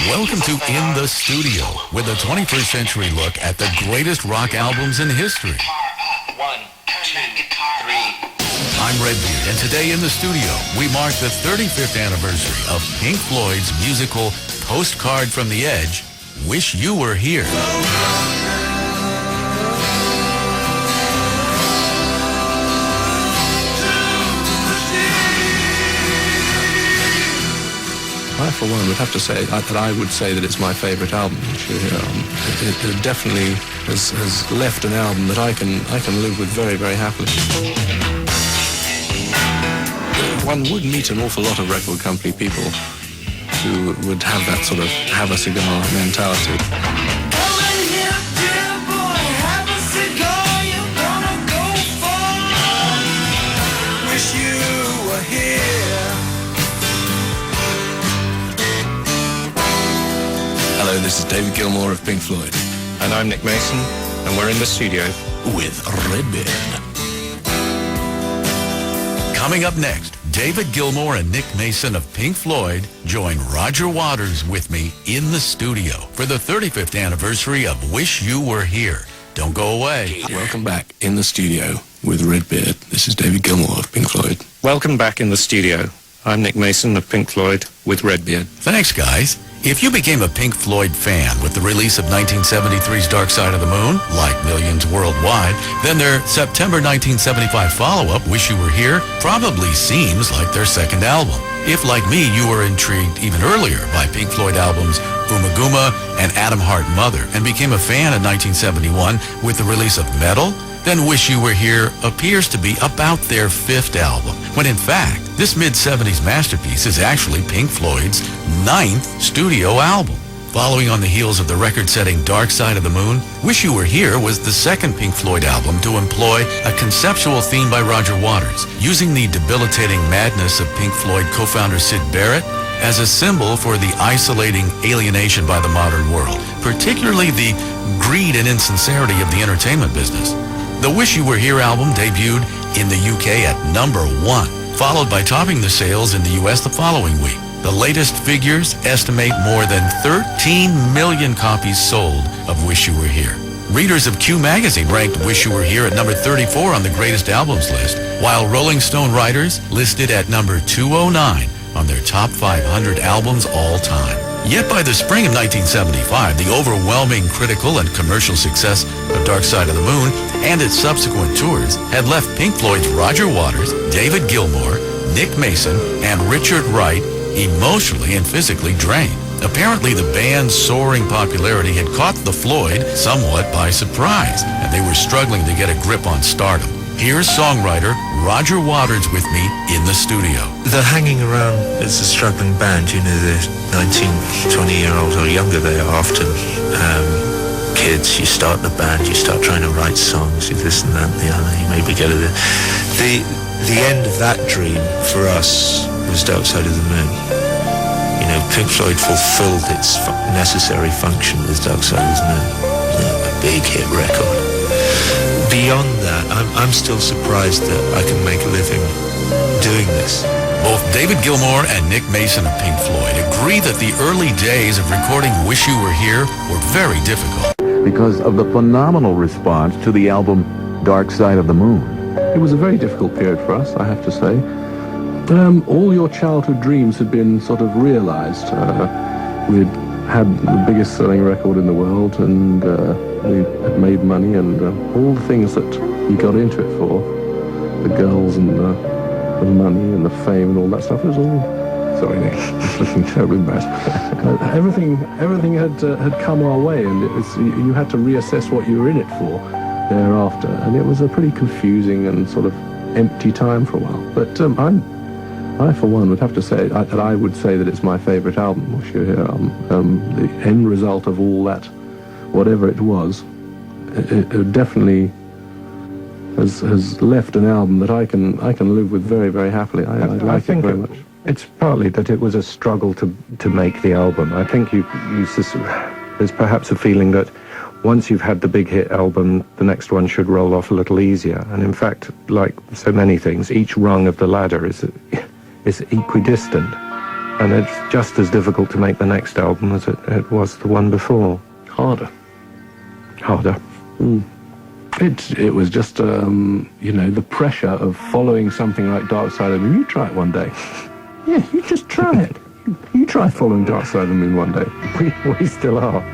Welcome to In the Studio, with a 21st century look at the greatest rock albums in history. 1, 2, 3. I'm Redbeard, and today in the studio, we mark the 35th anniversary of Pink Floyd's musical Postcard from the Edge, Wish You Were Here. I, for one, would have to say that I would say that it's my favourite album. It definitely has left an album that I can live with very, very happily. One would meet an awful lot of record company people who would have that sort of have a cigar mentality. Hello, this is David Gilmour of Pink Floyd. And I'm Nick Mason, and we're in the studio with Redbeard. Coming up next, David Gilmour and Nick Mason of Pink Floyd join Roger Waters with me in the studio for the 35th anniversary of Wish You Were Here. Don't go away. Welcome back in the studio with Redbeard. This is David Gilmour of Pink Floyd. Welcome back in the studio. I'm Nick Mason of Pink Floyd with Redbeard. Thanks, guys. If you became a Pink Floyd fan with the release of 1973's Dark Side of the Moon, like millions worldwide, then their September 1975 follow-up, Wish You Were Here, probably seems like their second album. If, like me, you were intrigued even earlier by Pink Floyd albums Ummagumma and Atom Heart Mother and became a fan in 1971 with the release of Metal, then Wish You Were Here appears to be about their fifth album, when in fact, this mid-70s masterpiece is actually Pink Floyd's ninth studio album. Following on the heels of the record-setting Dark Side of the Moon, Wish You Were Here was the second Pink Floyd album to employ a conceptual theme by Roger Waters, using the debilitating madness of Pink Floyd co-founder Syd Barrett as a symbol for the isolating alienation by the modern world, particularly the greed and insincerity of the entertainment business. The Wish You Were Here album debuted in the UK at number 1, followed by topping the sales in the US the following week. The latest figures estimate more than 13 million copies sold of Wish You Were Here. Readers of Q Magazine ranked Wish You Were Here at number 34 on the greatest albums list, while Rolling Stone writers listed at number 209 on their top 500 albums all time. Yet by the spring of 1975, the overwhelming critical and commercial success of Dark Side of the Moon and its subsequent tours had left Pink Floyd's Roger Waters, David Gilmour, Nick Mason, and Richard Wright emotionally and physically drained. Apparently, the band's soaring popularity had caught the Floyd somewhat by surprise, and they were struggling to get a grip on stardom. Here's songwriter Roger Waters with me in the studio. They're hanging around as a struggling band, you know, the 19, 20-year-olds or younger they are often. Kids, you start in a band, you start trying to write songs, you this and that and the other, you maybe get to the end of that dream for us was Dark Side of the Moon. You know, Pink Floyd fulfilled its necessary function with Dark Side of the Moon. A big hit record. Beyond that, I'm still surprised that I can make a living doing this. Both David Gilmour and Nick Mason of Pink Floyd agree that the early days of recording Wish You Were Here were very difficult. Because of the phenomenal response to the album Dark Side of the Moon. It was a very difficult period for us, I have to say. All your childhood dreams had been sort of realized. We'd had the biggest selling record in the world, and we had made money, and all the things that you got into it for, the girls and the money and the fame and all that stuff, was all... Sorry, Nick, it's looking terribly bad. Everything had come our way, and you had to reassess what you were in it for thereafter, and it was a pretty confusing and sort of empty time for a while. But I, for one, would have to say that I would say that it's my favourite album, Wish You Were Here. The end result of all that, whatever it was, it definitely has left an album that I can live with very, very happily. I like it very much. It's partly that it was a struggle to make the album. I think there's perhaps a feeling that once you've had the big hit album, the next one should roll off a little easier. And in fact, like so many things, each rung of the ladder is it's equidistant, and it's just as difficult to make the next album as it was the one before. Harder. Harder. It was just, the pressure of following something like Dark Side of the Moon. You try it one day. Yeah, you just try it. You try following Dark Side of the Moon one day. We still are. In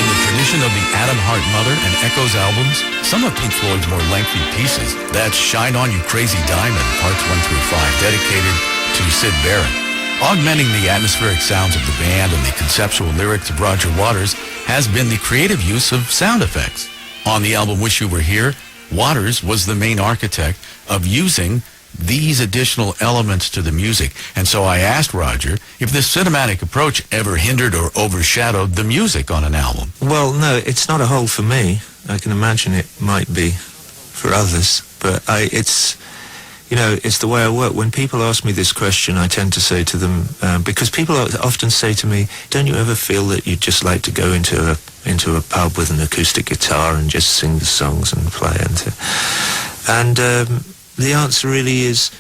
the tradition of the Adam Hart Mother and Echoes albums, some of Pink Floyd's more lengthy pieces, that's Shine On You Crazy Diamond, parts 1 through 5, dedicated to Syd Barrett. Augmenting the atmospheric sounds of the band and the conceptual lyrics of Roger Waters has been the creative use of sound effects. On the album Wish You Were Here, Waters was the main architect of using these additional elements to the music. And so I asked Roger if this cinematic approach ever hindered or overshadowed the music on an album. Well, no, it's not a hole for me. I can imagine it might be for others, but it's the way I work. When people ask me this question, I tend to say to them, because people often say to me, don't you ever feel that you'd just like to go into a pub with an acoustic guitar and just sing the songs and play? And the answer really is,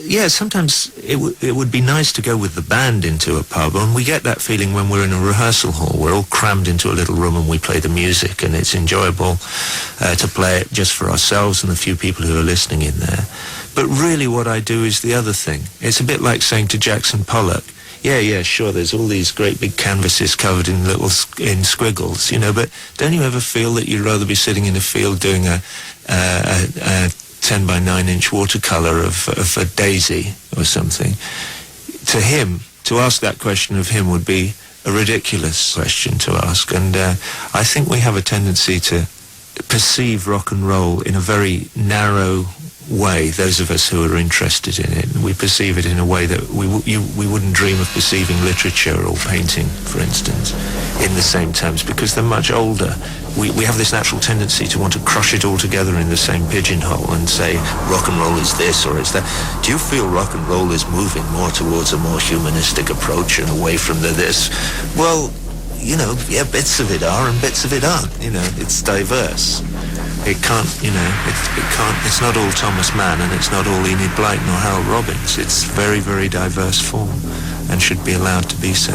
yeah, sometimes it would be nice to go with the band into a pub, and we get that feeling when we're in a rehearsal hall. We're all crammed into a little room and we play the music, and it's enjoyable to play it just for ourselves and the few people who are listening in there. But really what I do is the other thing. It's a bit like saying to Jackson Pollock, yeah, sure, there's all these great big canvases covered in squiggles, but don't you ever feel that you'd rather be sitting in a field doing a 10 by 9 inch watercolor of a daisy or something? To him, to ask that question of him would be a ridiculous question to ask. And I think we have a tendency to perceive rock and roll in a very narrow way, those of us who are interested in it. We perceive it in a way that we wouldn't dream of perceiving literature or painting, for instance, in the same terms, because they're much older. We have this natural tendency to want to crush it all together in the same pigeonhole and say rock and roll is this or it's that. Do you feel rock and roll is moving more towards a more humanistic approach and away from the this? Well, yeah, bits of it are and bits of it aren't. It's diverse. It can't, it's not all Thomas Mann and it's not all Enid Blyton or Harold Robbins. It's very, very diverse form and should be allowed to be so.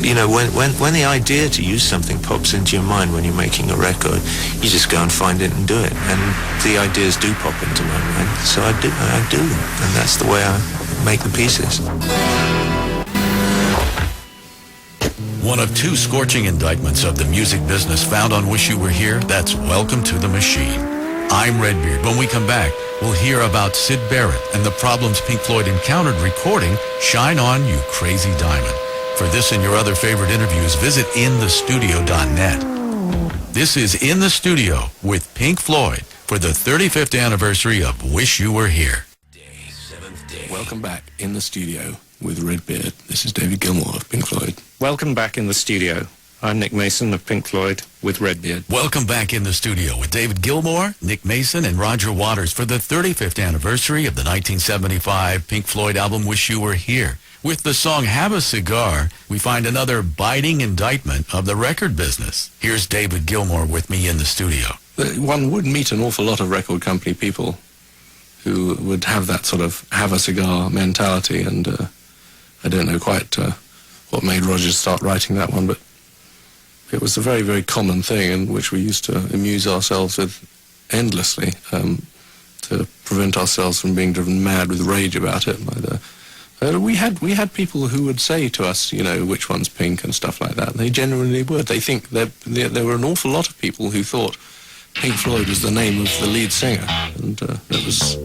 When the idea to use something pops into your mind when you're making a record, you just go and find it and do it. And the ideas do pop into my mind, so I do them. And that's the way I make the pieces. One of two scorching indictments of the music business found on Wish You Were Here, that's Welcome to the Machine. I'm Redbeard. When we come back, we'll hear about Syd Barrett and the problems Pink Floyd encountered recording Shine On You Crazy Diamond. For this and your other favorite interviews, visit inthestudio.net. This is In the Studio with Pink Floyd for the 35th anniversary of Wish You Were Here. Welcome back in the studio with Redbeard. This is David Gilmour of Pink Floyd. Welcome back in the studio. I'm Nick Mason of Pink Floyd with Redbeard. Welcome back in the studio with David Gilmour, Nick Mason, and Roger Waters for the 35th anniversary of the 1975 Pink Floyd album Wish You Were Here. With the song Have a Cigar, we find another biting indictment of the record business. Here's David Gilmour with me in the studio. One would meet an awful lot of record company people who would have that sort of have a cigar mentality, and I don't know quite what made Roger start writing that one, but it was a very, very common thing in which we used to amuse ourselves with endlessly to prevent ourselves from being driven mad with rage about it. We had people who would say to us, which one's Pink and stuff like that. They genuinely would. They think there were an awful lot of people who thought Pink Floyd was the name of the lead singer, and it was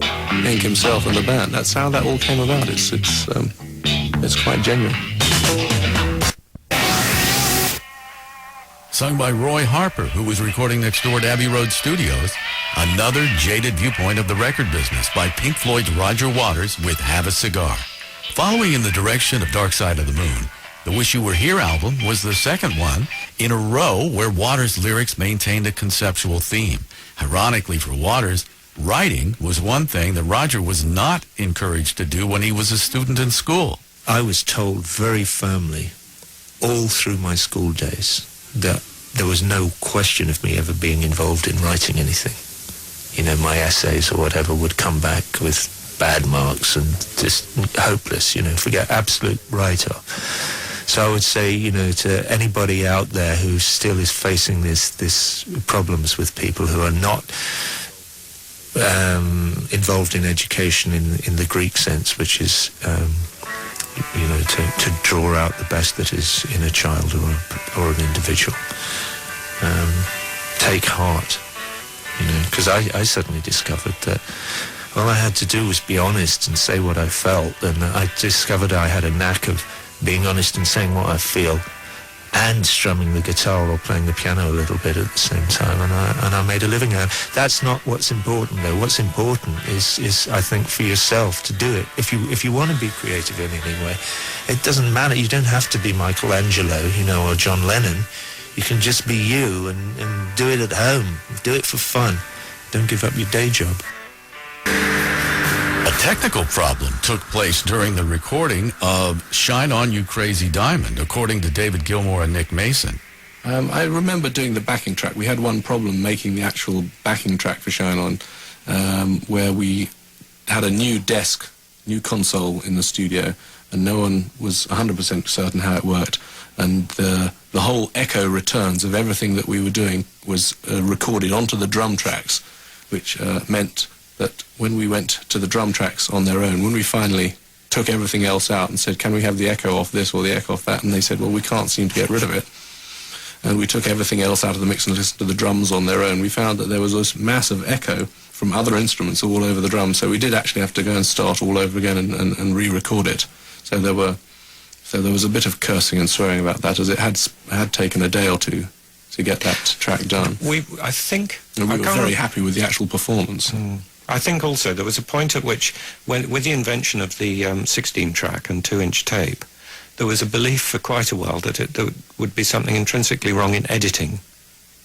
Pink himself and the band. That's how that all came about. It's quite genuine. Sung by Roy Harper, who was recording next door to Abbey Road Studios, another jaded viewpoint of the record business by Pink Floyd's Roger Waters with Have a Cigar. Following in the direction of Dark Side of the Moon, the Wish You Were Here album was the second one in a row where Waters' lyrics maintained a conceptual theme. Ironically for Waters, writing was one thing that Roger was not encouraged to do when he was a student in school. I was told very firmly all through my school days that there was no question of me ever being involved in writing anything. My essays or whatever would come back with bad marks and just hopeless, forget absolute write-off. So I would say, to anybody out there who still is facing this problems with people who are not involved in education in the Greek sense, which is, to draw out the best that is in a child or an individual. Take heart, because I suddenly discovered that all I had to do was be honest and say what I felt, and I discovered I had a knack of being honest and saying what I feel and strumming the guitar or playing the piano a little bit at the same time, and I made a living out. That's not what's important, though. What's important is I think, for yourself to do it. If you want to be creative in any way, it doesn't matter. You don't have to be Michelangelo, or John Lennon. You can just be you and do it at home. Do it for fun. Don't give up your day job. A technical problem took place during the recording of Shine On You Crazy Diamond, according to David Gilmour and Nick Mason. I remember doing the backing track. We had one problem making the actual backing track for Shine On, where we had a new desk, new console in the studio, and no one was 100% certain how it worked. And the whole echo returns of everything that we were doing was recorded onto the drum tracks, which meant that when we went to the drum tracks on their own, when we finally took everything else out and said, can we have the echo off this or the echo off that? And they said, well, we can't seem to get rid of it. And we took everything else out of the mix and listened to the drums on their own. We found that there was this massive echo from other instruments all over the drums. So we did actually have to go and start all over again and re-record it. So there was a bit of cursing and swearing about that, as it had taken a day or two to get that track done. And we were very happy with the actual performance. I think also there was a point at which, with the invention of the 16-track and 2-inch tape, there was a belief for quite a while that there would be something intrinsically wrong in editing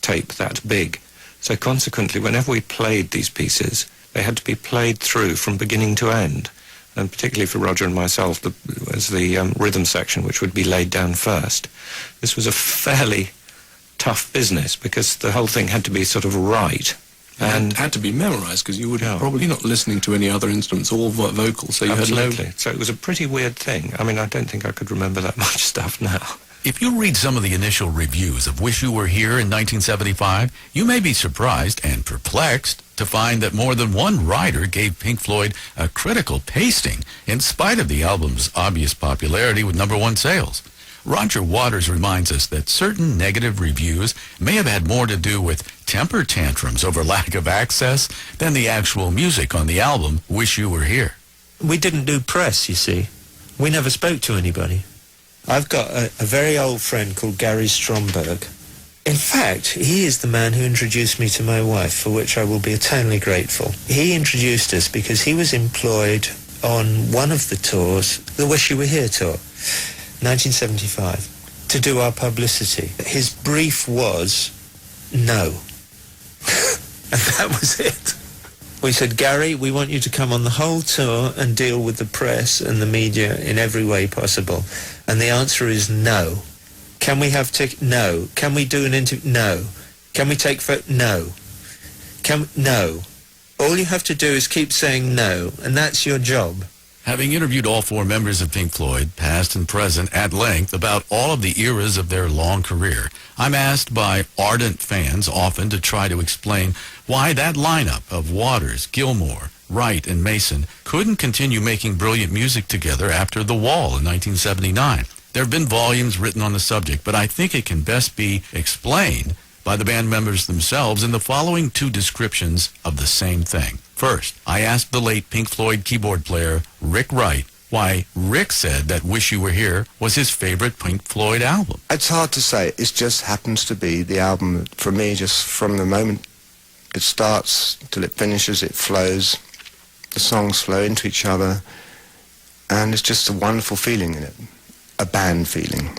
tape that big. So consequently, whenever we played these pieces, they had to be played through from beginning to end. And particularly for Roger and myself, was the rhythm section, which would be laid down first. This was a fairly tough business, because the whole thing had to be sort of right. And had to be memorised, because you would probably not listening to any other instruments, all vocals, so you Absolutely. had no... So it was a pretty weird thing. I mean, I don't think I could remember that much stuff now. If you read some of the initial reviews of Wish You Were Here in 1975, you may be surprised and perplexed to find that more than one writer gave Pink Floyd a critical pasting in spite of the album's obvious popularity with #1 sales. Roger Waters reminds us that certain negative reviews may have had more to do with temper tantrums over lack of access than the actual music on the album Wish You Were Here. We didn't do press, you see. We never spoke to anybody. I've got a very old friend called Gary Stromberg. In fact, he is the man who introduced me to my wife, for which I will be eternally grateful. He introduced us because he was employed on one of the tours, the Wish You Were Here tour, 1975, to do our publicity. His brief was no. And that was it. We said, Gary, we want you to come on the whole tour and deal with the press and the media in every way possible. And the answer is no. Can we have no. Can we do an interview? No. Can we take no. No. All you have to do is keep saying no, and that's your job. Having interviewed all 4 members of Pink Floyd, past and present, at length about all of the eras of their long career, I'm asked by ardent fans often to try to explain why that lineup of Waters, Gilmour, Wright, and Mason couldn't continue making brilliant music together after The Wall in 1979. There have been volumes written on the subject, but I think it can best be explained by the band members themselves in the following 2 descriptions of the same thing. First, I asked the late Pink Floyd keyboard player Rick Wright why Rick said that Wish You Were Here was his favorite Pink Floyd album. It's hard to say. It just happens to be the album that, for me, just from the moment it starts till it finishes, it flows. The songs flow into each other, and it's just a wonderful feeling in it, a band feeling,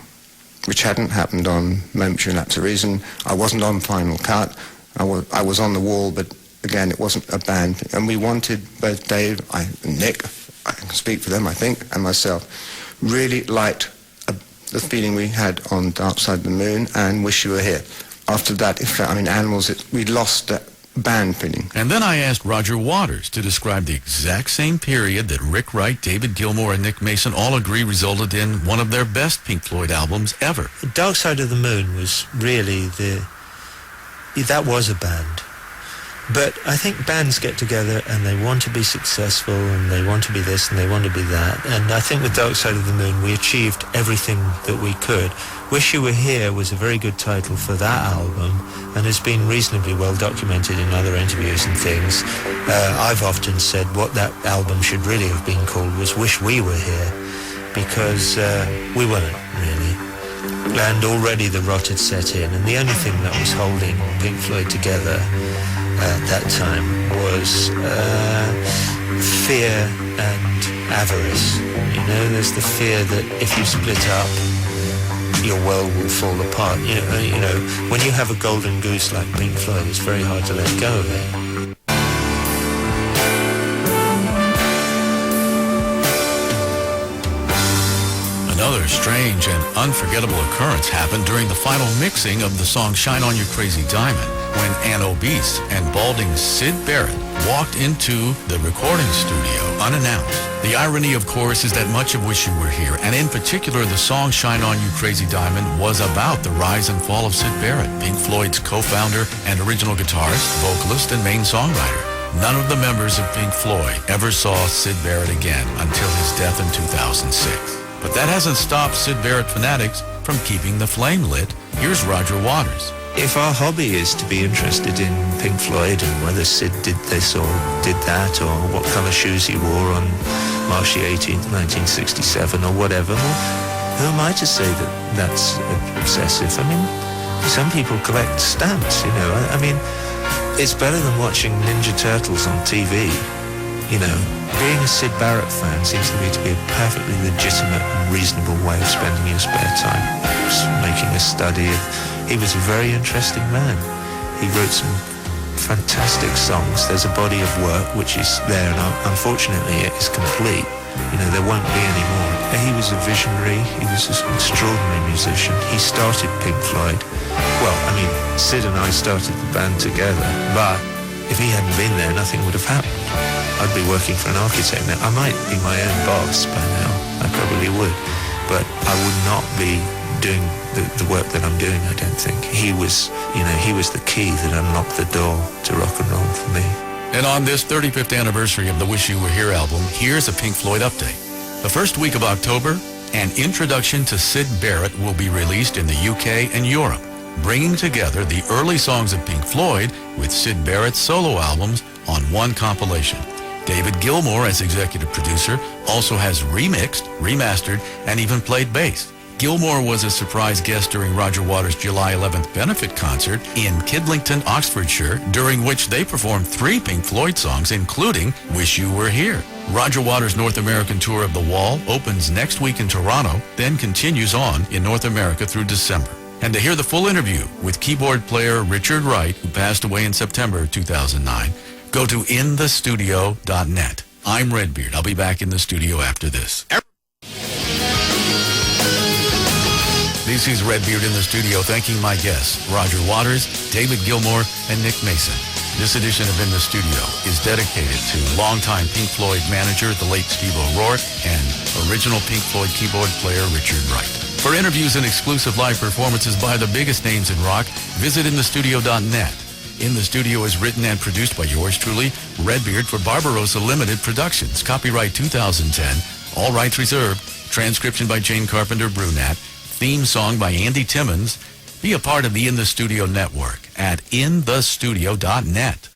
which hadn't happened on Momentary Lapse of Reason. I wasn't on Final Cut. I was on The Wall, but again, it wasn't a band thing. And we wanted, both Dave and Nick, I can speak for them, I think, and myself, really liked the feeling we had on Dark Side of the Moon and Wish You Were Here. After that, Animals, we lost that band feeling. And then I asked Roger Waters to describe the exact same period that Rick Wright, David Gilmour, and Nick Mason all agree resulted in one of their best Pink Floyd albums ever. Dark Side of the Moon was really that was a band. But I think bands get together and they want to be successful and they want to be this and they want to be that. And I think with Dark Side of the Moon we achieved everything that we could. Wish You Were Here was a very good title for that album and has been reasonably well documented in other interviews and things. I've often said what that album should really have been called was Wish We Were Here, because we weren't really. And already the rot had set in, and the only thing that was holding Pink Floyd together at that time was fear and avarice. You know, there's the fear that if you split up, your world will fall apart. You know, when you have a golden goose like Pink Floyd, it's very hard to let go of it. Another strange and unforgettable occurrence happened during the final mixing of the song Shine On You Crazy Diamond, when an obese and balding Syd Barrett walked into the recording studio unannounced. The irony, of course, is that much of Wish You Were Here, and in particular the song Shine On You Crazy Diamond, was about the rise and fall of Syd Barrett, Pink Floyd's co-founder and original guitarist, vocalist, and main songwriter. None of the members of Pink Floyd ever saw Syd Barrett again until his death in 2006. But that hasn't stopped Syd Barrett fanatics from keeping the flame lit. Here's Roger Waters. If our hobby is to be interested in Pink Floyd and whether Syd did this or did that or what colour shoes he wore on March the 18th, 1967 or whatever, well, who am I to say that that's obsessive? I mean, some people collect stamps, you know. I mean, it's better than watching Ninja Turtles on TV. You know, being a Syd Barrett fan seems to me to be a perfectly legitimate and reasonable way of spending your spare time. Just making a study of... He was a very interesting man. He wrote some fantastic songs. There's a body of work which is there, and unfortunately it is complete. You know, there won't be any more. He was a visionary. He was an extraordinary musician. He started Pink Floyd. Well, I mean, Syd and I started the band together, but if he hadn't been there, nothing would have happened. I'd be working for an architect now. I might be my own boss by now. I probably would. But I would not be doing the work that I'm doing, I don't think. He was, you know, he was the key that unlocked the door to rock and roll for me. And on this 35th anniversary of the Wish You Were Here album, here's a Pink Floyd update. The first week of October, an introduction to Syd Barrett will be released in the UK and Europe, bringing together the early songs of Pink Floyd with Syd Barrett's solo albums on one compilation. David Gilmour, as executive producer, also has remixed, remastered, and even played bass. Gilmour was a surprise guest during Roger Waters' July 11th benefit concert in Kidlington, Oxfordshire, during which they performed 3 Pink Floyd songs, including Wish You Were Here. Roger Waters' North American tour of The Wall opens next week in Toronto, then continues on in North America through December. And to hear the full interview with keyboard player Richard Wright, who passed away in September 2009, go to inthestudio.net. I'm Redbeard. I'll be back in the studio after this. This is Redbeard in the studio, thanking my guests, Roger Waters, David Gilmour, and Nick Mason. This edition of In the Studio is dedicated to longtime Pink Floyd manager, the late Steve O'Rourke, and original Pink Floyd keyboard player, Richard Wright. For interviews and exclusive live performances by the biggest names in rock, visit inthestudio.net. In the Studio is written and produced by yours truly, Redbeard, for Barbarossa Limited Productions. Copyright 2010. All rights reserved. Transcription by Jane Carpenter Brunat. Theme song by Andy Timmons. Be a part of the In the Studio network at inthestudio.net.